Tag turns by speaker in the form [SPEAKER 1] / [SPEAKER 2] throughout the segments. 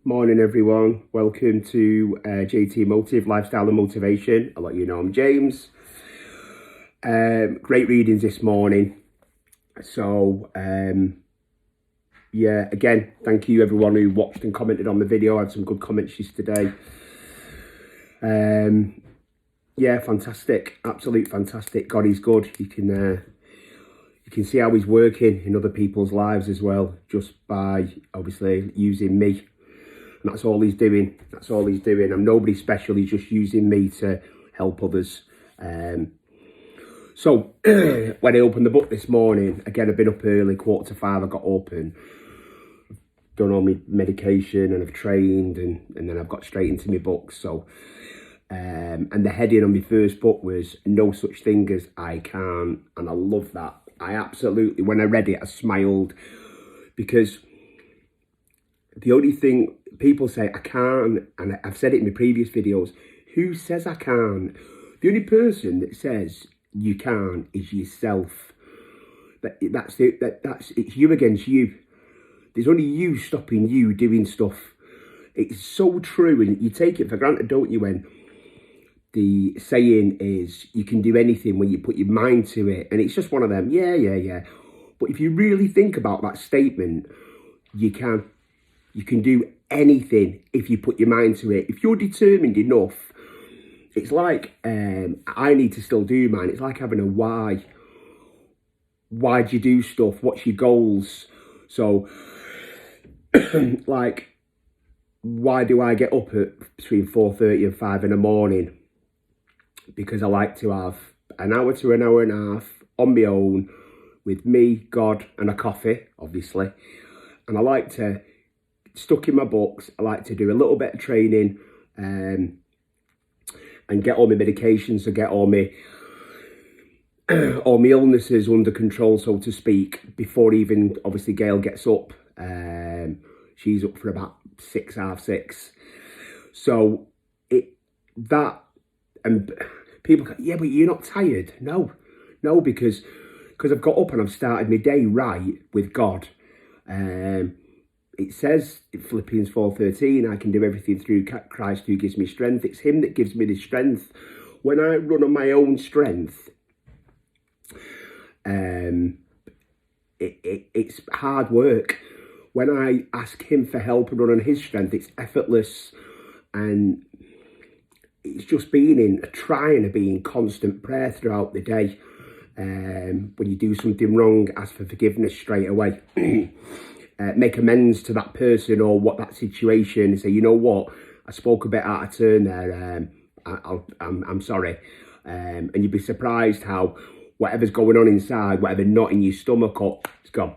[SPEAKER 1] Morning everyone, welcome to JT Motive, Lifestyle and Motivation. I'll let you know I'm James. Great readings this morning. So yeah, again, thank you everyone who watched and commented on the video. I had some good comments yesterday. Yeah, fantastic, absolute fantastic. God is good. You can see how he's working in other people's lives as well, just by obviously using me. And that's all he's doing. That's all he's doing. I'm nobody special. He's just using me to help others. So when I opened the book this morning, again, I've been up early, 4:45, I got open, done all my medication and I've trained and then I've got straight into my books. So, and the heading on my first book was No Such Thing as I Can't. And I love that. I absolutely, when I read it, I smiled because the only thing people say I can't, and I've said it in my previous videos, who says I can't? The only person that says you can't is yourself. That's it's you against you. There's only you stopping you doing stuff. It's so true, and you take it for granted, don't you? When the saying is you can do anything when you put your mind to it, and it's just one of them. Yeah. But if you really think about that statement, you can. You can do anything if you put your mind to it. If you're determined enough, it's like, I need to still do mine. It's like having a why. Why do you do stuff? What's your goals? So, like, why do I get up at between 4:30 and 5 in the morning? Because I like to have an hour to an hour and a half on my own with me, God, and a coffee, obviously. And I like to stuck in my books. I like to do a little bit of training and get all my medications, so get all my illnesses under control, so to speak, before even obviously Gail gets up. She's up for about 6, half 6. So and people go, yeah, but you're not tired. No, because I've got up and I've started my day right with God. It says in Philippians 4:13, I can do everything through Christ who gives me strength. It's him that gives me the strength. When I run on my own strength, it's hard work. When I ask him for help and run on his strength, it's effortless. And it's just trying to be in constant prayer throughout the day. When you do something wrong, ask for forgiveness straight away. Make amends to that person or that situation, and say, you know what, I spoke a bit out of turn there. I'm sorry. And you'd be surprised how whatever's going on inside, whatever knot in your stomach, it's gone.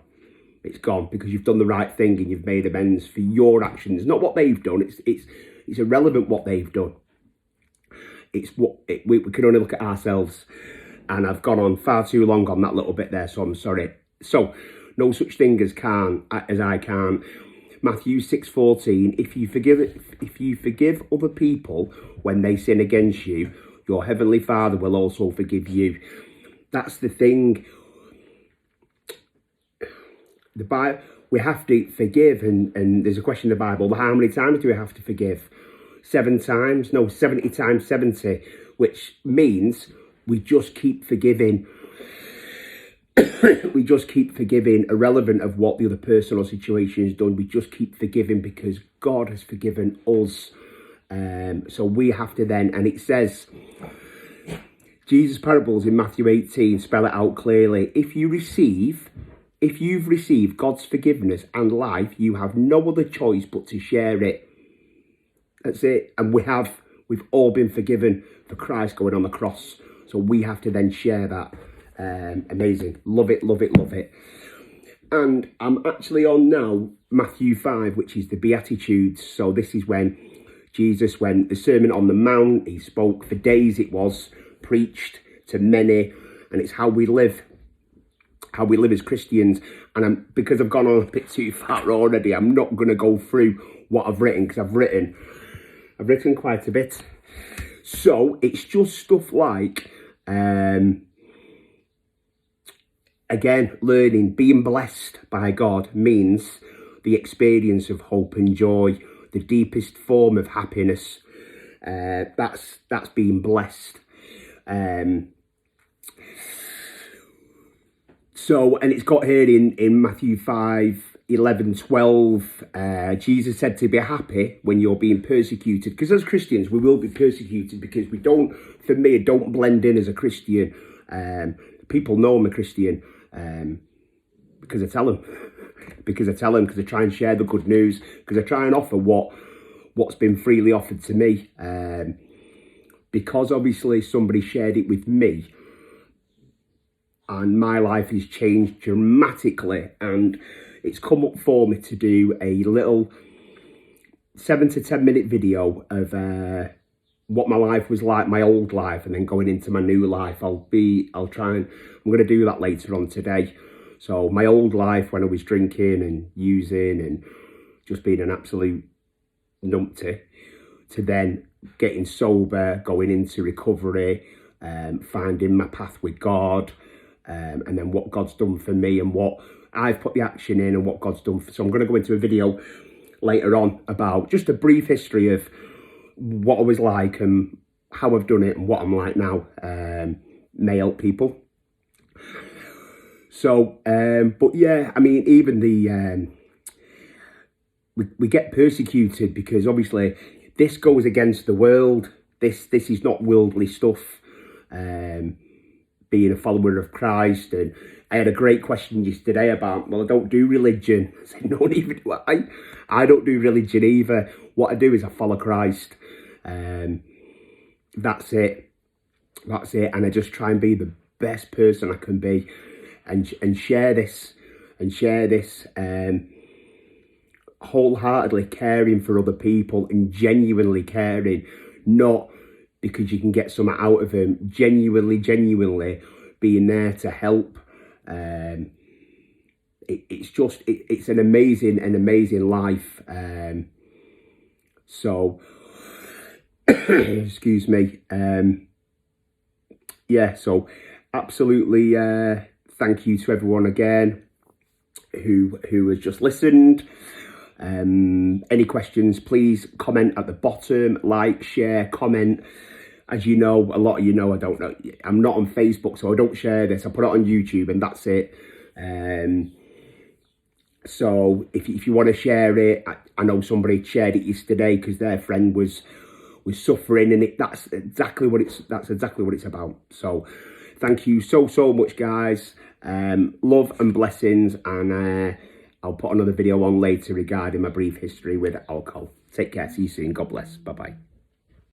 [SPEAKER 1] It's gone because you've done the right thing and you've made amends for your actions, not what they've done. It's irrelevant what they've done. It's we can only look at ourselves. And I've gone on far too long on that little bit there, so I'm sorry. So, no such thing as I can't. Matthew 6:14. If you forgive other people when they sin against you, your heavenly Father will also forgive you. That's the thing. The Bible, we have to forgive, and there's a question in the Bible: how many times do we have to forgive? 7 times? No, 70 times 70, which means we just keep forgiving. We just keep forgiving, irrelevant of what the other person or situation has done. We just keep forgiving because God has forgiven us. So we have to then, and it says, Jesus' parables in Matthew 18 spell it out clearly. If you've received God's forgiveness and life, you have no other choice but to share it. That's it. And we've all been forgiven for Christ going on the cross. So we have to then share that. Amazing. Love it. And I'm actually on now Matthew 5, which is the Beatitudes. So this is when Jesus went, the Sermon on the Mount, he spoke for days, it was preached to many, and it's how we live as Christians. And because I've gone on a bit too far already, I'm not going to go through what I've written, because I've written quite a bit. So it's just stuff like, again, learning, being blessed by God means the experience of hope and joy, the deepest form of happiness. That's being blessed. So, and it's got here in Matthew 5:11-12, Jesus said to be happy when you're being persecuted, because as Christians we will be persecuted, because we don't, for me, I don't blend in as a Christian. People know I'm a Christian because I tell them, because I try and share the good news, because I try and offer what's been freely offered to me, because obviously somebody shared it with me and my life has changed dramatically, and it's come up for me to do a little 7 to 10 minute video of what my life was like, my old life, and then going into my new life. I'm going to do that later on today. So my old life, when I was drinking and using and just being an absolute numpty, to then getting sober, going into recovery, finding my path with God, and then what God's done for me and what I've put the action in and what God's done. So I'm going to go into a video later on about just a brief history of what I was like and how I've done it and what I'm like now. May help people. So, but yeah, I mean, even we get persecuted because obviously this goes against the world. This is not worldly stuff. Being a follower of Christ, and I had a great question yesterday about, well, I don't do religion. I said, no, neither do I. I don't do religion either. What I do is I follow Christ. That's it. And I just try and be the best person I can be, and share this, wholeheartedly caring for other people and genuinely caring, not because you can get something out of them, genuinely being there to help. It's an amazing life. So, excuse me. Yeah, so absolutely thank you to everyone again who has just listened. Any questions, please comment at the bottom, like, share, comment. As you know, a lot of you know, I'm not on Facebook, so I don't share this. I put it on YouTube and that's it. So if you want to share it, I know somebody shared it yesterday because their friend was suffering, and that's exactly what it's about. So thank you so much, guys. Love and blessings, and I'll put another video on later regarding my brief history with alcohol. Take care. See you soon. God bless. Bye bye.